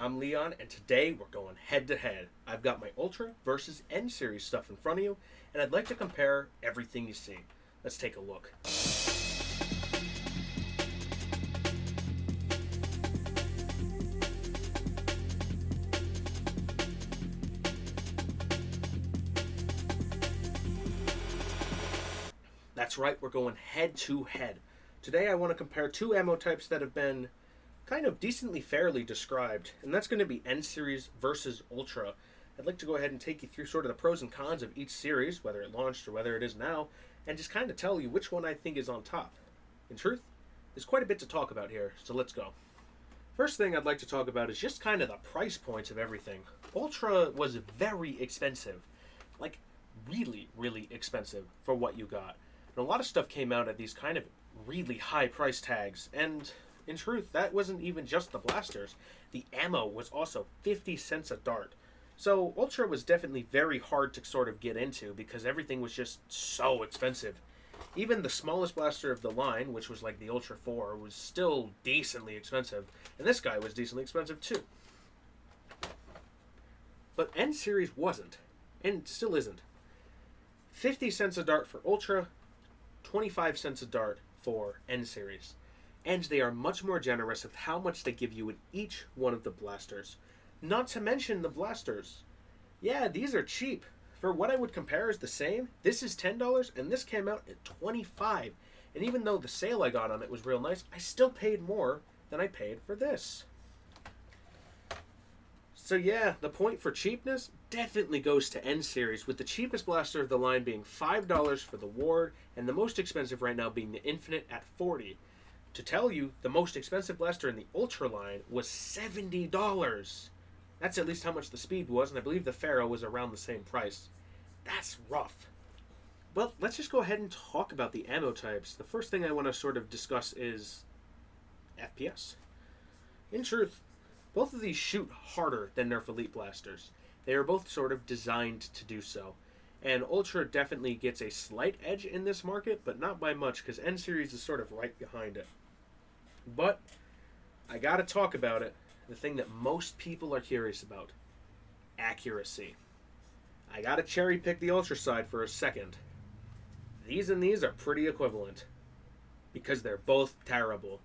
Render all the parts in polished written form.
I'm Leon, and today we're going head to head. I've got my Ultra versus N Series stuff in front of you, and I'd like to compare everything you see. Let's take a look. That's right, we're going head to head. Today I want to compare two ammo types that have been kind of decently fairly described, and that's going to be N Series versus Ultra. I'd like to go ahead and take you through sort of the pros and cons of each series, whether it launched or whether it is now, and just kind of tell you which one I think is on top. In truth, there's quite a bit to talk about here, so let's go. First thing I'd like to talk about is just kind of the price points of everything. Ultra was very expensive, like really, really expensive for what you got. And a lot of stuff came out at these kind of really high price tags, and in truth, that wasn't even just the blasters. The ammo was also 50 cents a dart. So Ultra was definitely very hard to sort of get into because everything was just so expensive. Even the smallest blaster of the line, which was like the Ultra 4, was still decently expensive. And this guy was decently expensive too. But N Series wasn't, and still isn't. 50 cents a dart for Ultra, 25 cents a dart for N Series. And they are much more generous of how much they give you in each one of the blasters. Not to mention the blasters. Yeah, these are cheap. For what I would compare is the same, this is $10 and this came out at $25. And even though the sale I got on it was real nice, I still paid more than I paid for this. So yeah, the point for cheapness definitely goes to N Series, with the cheapest blaster of the line being $5 for the Ward, and the most expensive right now being the Infinite at $40. To tell you, the most expensive blaster in the Ultra line was $70. That's at least how much the Speed was, and I believe the Pharaoh was around the same price. That's rough. Well, let's just go ahead and talk about the ammo types. The first thing I want to sort of discuss is FPS. In truth, both of these shoot harder than Nerf Elite blasters. They are both sort of designed to do so. And Ultra definitely gets a slight edge in this market, but not by much, because N Series is sort of right behind it. But I gotta talk about it, the thing that most people are curious about. Accuracy. I gotta cherry pick the Ultra side for a second. These and these are pretty equivalent, because they're both terrible.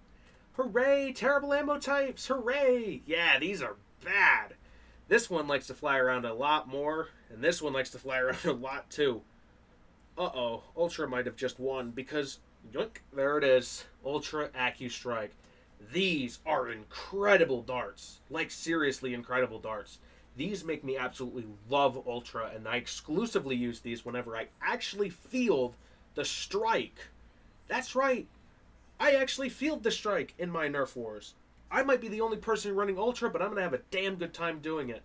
Hooray! Terrible ammo types! Hooray! Yeah, these are bad. This one likes to fly around a lot more, and this one likes to fly around a lot too. Uh-oh, Ultra might have just won, because, yoink, there it is. Ultra AccuStrike. These are incredible darts. Like, seriously incredible darts. These make me absolutely love Ultra, and I exclusively use these whenever I actually field the strike. That's right. I actually field the strike in my Nerf wars. I might be the only person running Ultra, but I'm going to have a damn good time doing it.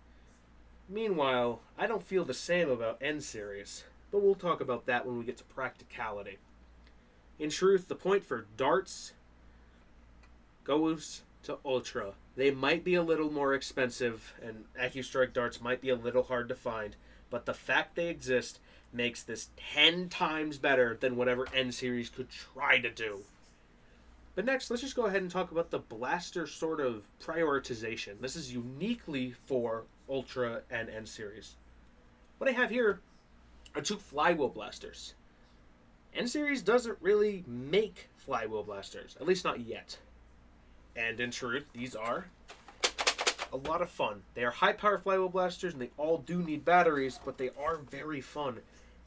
Meanwhile, I don't feel the same about N Series, but we'll talk about that when we get to Practicality. In truth, the point for darts goes to Ultra. They might be a little more expensive, and AccuStrike darts might be a little hard to find, but the fact they exist makes this 10 times better than whatever N Series could try to do. But next, let's just go ahead and talk about the blaster sort of prioritization. This is uniquely for Ultra and N Series. What I have here are two flywheel blasters. N Series doesn't really make flywheel blasters, at least not yet. And in truth, these are a lot of fun. They are high-power flywheel blasters, and they all do need batteries, but they are very fun.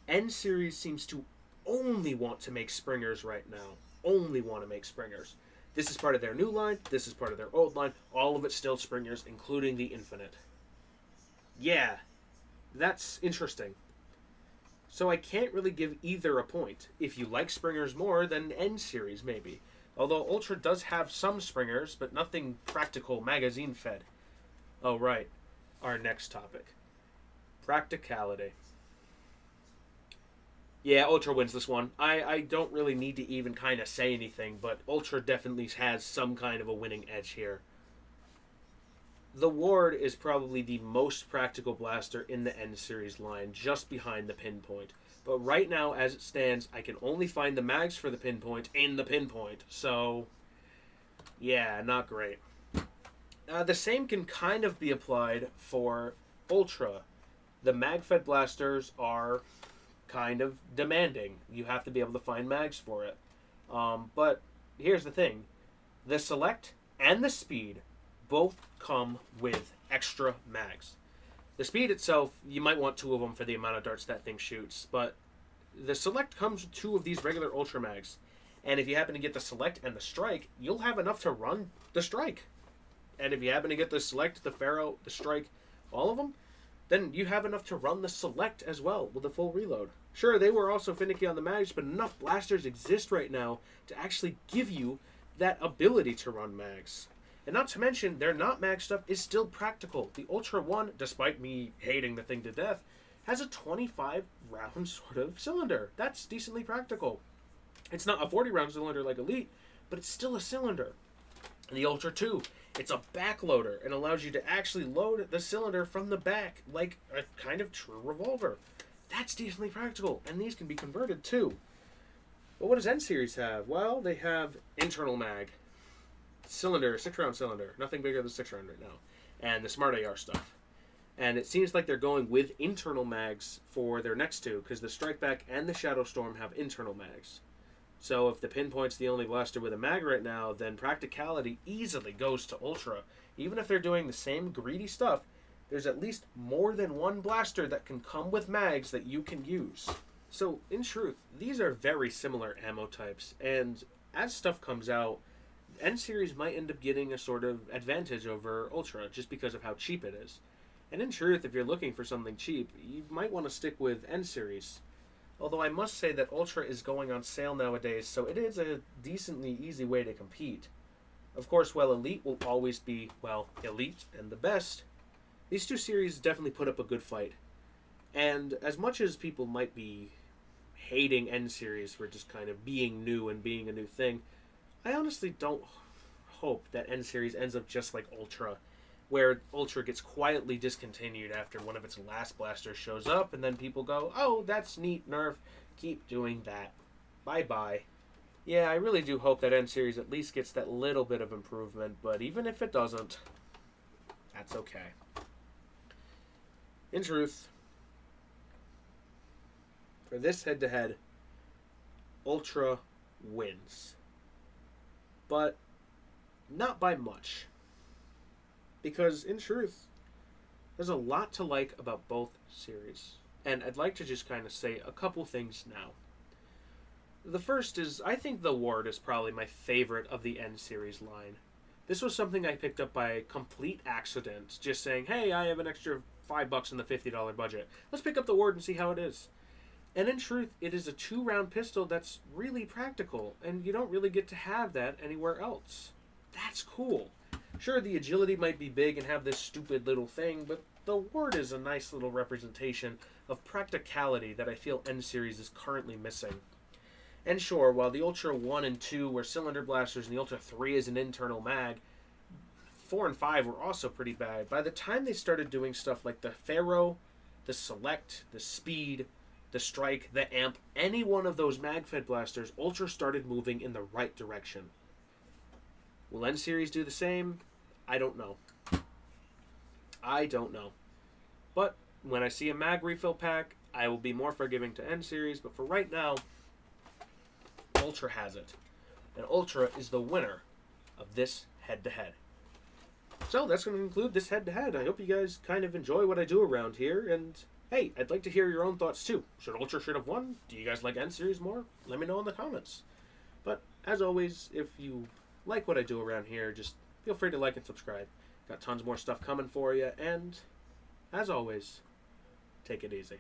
N Series seems to only want to make springers right now. Only want to make springers. This is part of their new line. This is part of their old line. All of it's still springers, including the Infinite. Yeah, that's interesting. So I can't really give either a point. If you like springers more, then N Series maybe. Although Ultra does have some springers, but nothing practical magazine fed. Oh right, our next topic. Practicality. Yeah, Ultra wins this one. I don't really need to even kind of say anything, but Ultra definitely has some kind of a winning edge here. The Ward is probably the most practical blaster in the N Series line, just behind the Pinpoint. But right now, as it stands, I can only find the mags for the Pinpoint in the Pinpoint. So, yeah, not great. The same can kind of be applied for Ultra. The mag-fed blasters are kind of demanding. You have to be able to find mags for it. But here's the thing. The Select and the Speed both come with extra mags. The Speed itself, you might want two of them for the amount of darts that thing shoots, but the Select comes with two of these regular Ultra mags. And if you happen to get the Select and the Strike, you'll have enough to run the Strike. And if you happen to get the Select, the Pharaoh, the Strike, all of them, then you have enough to run the Select as well with a full reload. Sure, they were also finicky on the mags, but enough blasters exist right now to actually give you that ability to run mags. And not to mention, their not mag stuff is still practical. The Ultra 1, despite me hating the thing to death, has a 25 round sort of cylinder. That's decently practical. It's not a 40 round cylinder like Elite, but it's still a cylinder. And the Ultra 2, it's a backloader and allows you to actually load the cylinder from the back like a kind of true revolver. That's decently practical, and these can be converted too. But what does N Series have? Well, they have internal mag. Cylinder, 6 round cylinder. Nothing bigger than 6 round right now. And the Smart AR stuff. And it seems like they're going with internal mags for their next two, because the Strikeback and the Shadow Storm have internal mags. So if the Pinpoint's the only blaster with a mag right now, then Practicality easily goes to Ultra. Even if they're doing the same greedy stuff, there's at least more than one blaster that can come with mags that you can use. So, in truth, these are very similar ammo types, and as stuff comes out, N-Series might end up getting a sort of advantage over Ultra just because of how cheap it is. And in truth, if you're looking for something cheap, you might want to stick with N-Series. Although I must say that Ultra is going on sale nowadays, so it is a decently easy way to compete. Of course, while Elite will always be, well, Elite and the best, these two series definitely put up a good fight. And as much as people might be hating N-Series for just kind of being new and being a new thing, I honestly don't hope that N-Series ends up just like Ultra, where Ultra gets quietly discontinued after one of its last blasters shows up, and then people go, oh, that's neat, Nerf, keep doing that. Bye-bye. Yeah, I really do hope that N-Series at least gets that little bit of improvement, but even if it doesn't, that's okay. In truth, for this head-to-head, Ultra wins. But not by much. Because, in truth, there's a lot to like about both series. And I'd like to just kind of say a couple things now. The first is, I think the Ward is probably my favorite of the N-Series line. This was something I picked up by complete accident, just saying, hey, I have an extra $5 in the $50 budget. Let's pick up the Ward and see how it is. And in truth, it is a 2-round pistol that's really practical, and you don't really get to have that anywhere else. That's cool. Sure, the agility might be big and have this stupid little thing, but the Ward is a nice little representation of practicality that I feel N-Series is currently missing. And sure, while the Ultra 1 and 2 were cylinder blasters and the Ultra 3 is an internal mag, 4 and 5 were also pretty bad. By the time they started doing stuff like the Pharaoh, the Select, the Speed, the Strike, the Amp, any one of those mag-fed blasters, Ultra started moving in the right direction. Will N-Series do the same? I don't know. I don't know. But when I see a mag refill pack, I will be more forgiving to N-Series, but for right now, Ultra has it. And Ultra is the winner of this head-to-head. So that's going to conclude this head-to-head. I hope you guys kind of enjoy what I do around here, and hey, I'd like to hear your own thoughts too. Ultra should have won? Do you guys like N-Series more? Let me know in the comments. But as always, if you like what I do around here, just feel free to like and subscribe. Got tons more stuff coming for you, and as always, take it easy.